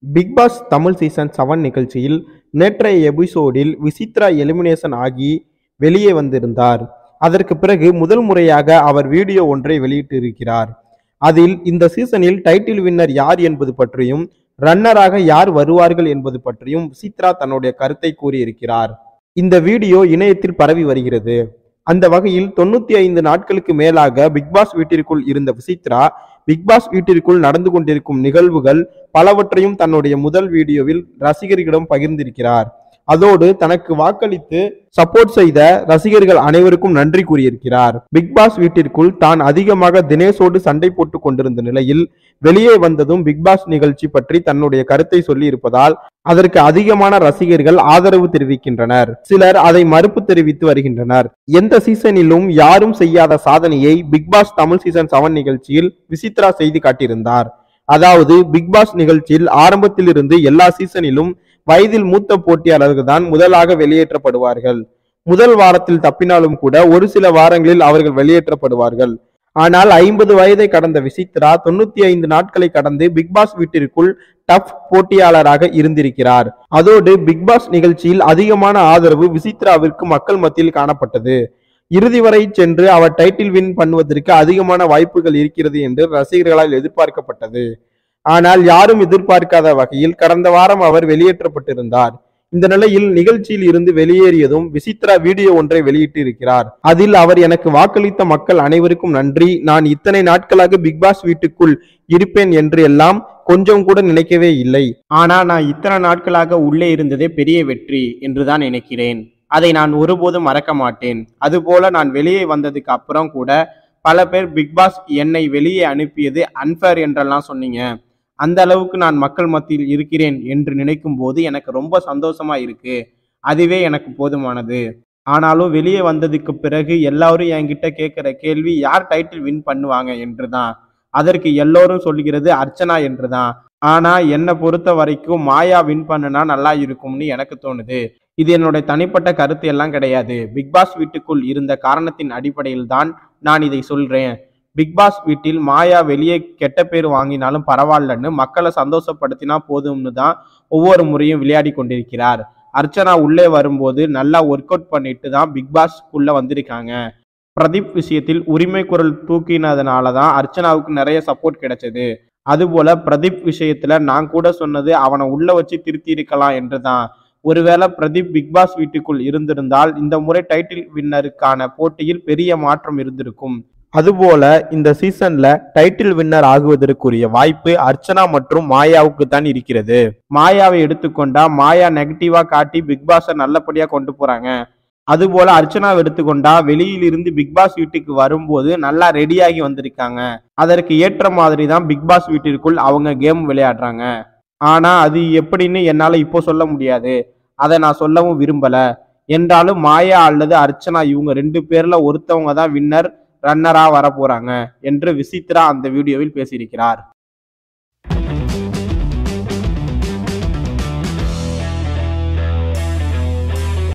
Big pass Tamil season 7 நிகழ்ச்சியில் நேற்றைய எபிசோடில் விசித்ரா எலிமினேஷன் ஆகி வெளியே வந்திருந்தார். அதற்கு பிறகு முதல் முறையாக அவர் வீடியோ ஒன்றை வெளியிட்டிருக்கிறார். அதில் இந்த சீசனில் டைட்டில் வின்னர் யார் என்பது பற்றியும் ரன்னராக யார் வருவார்கள் என்பது பற்றியும் விசித்ரா தன்னுடைய கருத்தை கூறியிருக்கிறார். இந்த வீடியோ இணையத்தில் பரவி வருகிறது. அந்த வகையில் 95 நாட்களுக்கு மேலாக பிக்பாஸ் வீட்டிற்குள் இருந்த விசித்ரா பிக்பாஸ் வீட்டிற்குள் நடந்து கொண்டிருக்கும் நிகழ்வுகள் பலவற்றையும் தன்னுடைய முதல் வீடியோவில் ரசிகர்களிடம் பகிர்ந்திருக்கிறார். அதோடு தனக்கு வாக்களித்து சப்போர்ட் செய்த ரசிகர்கள் அனைவருக்கும் நன்றி கூறியிருக்கிறார். பிக்பாஸ் வீட்டிற்குள் தான் அதிகமாக தினேஷோடு சண்டை போட்டுக் கொண்டிருந்த நிலையில் வெளியே வந்ததும் பிக்பாஸ் நிகழ்ச்சி பற்றி தன்னுடைய கருத்தை சொல்லி இருப்பதால் அதற்கு அதிகமான ரசிகர்கள் ஆதரவு தெரிவிக்கின்றனர். சிலர் அதை மறுப்பு தெரிவித்து வருகின்றனர். எந்த சீசனிலும் யாரும் செய்யாத சாதனையை பிக்பாஸ் தமிழ் சீசன் 7 நிகழ்ச்சியில் விசித்ரா செய்து காட்டியிருந்தார். அதாவது பிக்பாஸ் நிகழ்ச்சியில் ஆரம்பத்தில் இருந்து எல்லா சீசனிலும் வயதில் மூத்த போட்டியாளர்கள் தான் முதலாக வெளியேற்றப்படுவார்கள். முதல் வாரத்தில் தப்பினாலும் கூட ஒரு சில வாரங்களில் அவர்கள் வெளியேற்றப்படுவார்கள். ஆனால் 50 வயதை கடந்த விசித்ரா 95 நாட்களை கடந்து பிக்பாஸ் வீட்டிற்குள் டஃப் போட்டியாளராக இருந்திருக்கிறார். அதோடு பிக்பாஸ் நிகழ்ச்சியில் அதிகமான ஆதரவு விசித்ராவிற்கு மக்கள் மத்தியில் காணப்பட்டது. இறுதி வரை சென்று அவர் டைட்டில் வின் பண்ணுவதற்கு அதிகமான வாய்ப்புகள் இருக்கிறது என்று ரசிகர்களால் எதிர்பார்க்கப்பட்டது. ஆனால் யாரும் எதிர்பார்க்காத வகையில் கடந்த வாரம் அவர் வெளியேற்றப்பட்டிருந்தார். இந்த நிலையில் நிகழ்ச்சியில் இருந்து வெளியேறியதும் விசித்ரா வீடியோ ஒன்றை வெளியிட்டு இருக்கிறார். அதில் அவர் எனக்கு வாக்களித்த மக்கள் அனைவருக்கும் நன்றி, நான் இத்தனை நாட்களாக பிக்பாஸ் வீட்டுக்குள் இருப்பேன் என்று எல்லாம் கொஞ்சம் கூட நினைக்கவே இல்லை. ஆனா நான் இத்தனை நாட்களாக உள்ளே இருந்ததே பெரிய வெற்றி என்றுதான் நினைக்கிறேன். அதை நான் ஒருபோதும் மறக்க மாட்டேன். அதுபோல நான் வெளியே வந்ததுக்கு அப்புறம் கூட பல பேர் பிக்பாஸ் என்னை வெளியே அனுப்பியது அன்ஃபேர் என்றெல்லாம் சொன்னீங்க. அந்த அளவுக்கு நான் மக்கள் மத்தியில் இருக்கிறேன் என்று நினைக்கும் போது எனக்கு ரொம்ப சந்தோஷமா இருக்கு. அதுவே எனக்கு போதுமானது. ஆனாலும் வெளியே வந்ததுக்கு பிறகு எல்லாரும் என்கிட்ட கேட்கிற கேள்வி யார் டைட்டில் வின் பண்ணுவாங்க என்றுதான். அதற்கு எல்லோரும் சொல்லுகிறது அர்ச்சனா என்றுதான். ஆனா என்னை பொறுத்த வரைக்கும் மாயா வின் பண்ணுனா நல்லா இருக்கும்னு எனக்கு தோணுது. இது என்னுடைய தனிப்பட்ட கருத்து எல்லாம் கிடையாது. பிக்பாஸ் வீட்டுக்குள் இருந்த காரணத்தின் அடிப்படையில் தான் நான் இதை சொல்றேன். பிக்பாஸ் வீட்டில் மாயா வெளியே கெட்ட பேர் வாங்கினாலும் பரவாயில்லன்னு மக்களை சந்தோஷப்படுத்தினா போதும்னு தான் ஒவ்வொரு முறையும் விளையாடி கொண்டிருக்கிறார். அர்ச்சனா உள்ளே வரும்போது நல்லா ஒர்க் அவுட் பண்ணிட்டு தான் பிக்பாஸ்க்குள்ள வந்திருக்காங்க. பிரதீப் விஷயத்தில் உரிமை குரல் தூக்கினதுனால தான் அர்ச்சனாவுக்கு நிறைய சப்போர்ட் கிடைச்சது. அதுபோல பிரதீப் விஷயத்துல நான் கூட சொன்னது அவனை உள்ள வச்சு திருத்தி இருக்கலாம் என்றுதான். ஒருவேளை பிரதீப் பிக்பாஸ் வீட்டுக்குள் இருந்திருந்தால் இந்த முறை டைட்டில் வின்னருக்கான போட்டியில் பெரிய மாற்றம் இருந்திருக்கும். அதுபோல இந்த சீசன்ல டைட்டில் வின்னர் ஆகுவதற்குரிய வாய்ப்பு அர்ச்சனா மற்றும் மாயாவுக்கு தான் இருக்கிறது. மாயாவை எடுத்துக்கொண்டா மாயா நெகட்டிவா காட்டி பிக்பாஸை நல்லபடியா கொண்டு போறாங்க. அதுபோல அர்ச்சனாவை எடுத்துக்கொண்டா வெளியில் இருந்து பிக்பாஸ் வீட்டுக்கு வரும்போது நல்லா ரெடியாகி வந்திருக்காங்க. அதற்கு ஏற்ற மாதிரி தான் பிக்பாஸ் வீட்டிற்குள் அவங்க கேம் விளையாடுறாங்க. ஆனா அது எப்படின்னு என்னால இப்போ சொல்ல முடியாது. அதை நான் சொல்லவும் விரும்பல. என்றாலும் மாயா அல்லது அர்ச்சனா இவங்க 2 பேர்ல ஒருத்தவங்க தான் வின்னர் ரன்னரா வர போறாங்க என்று விசித்ரா அந்த வீடியோவில் பேசியிருக்கிறார்.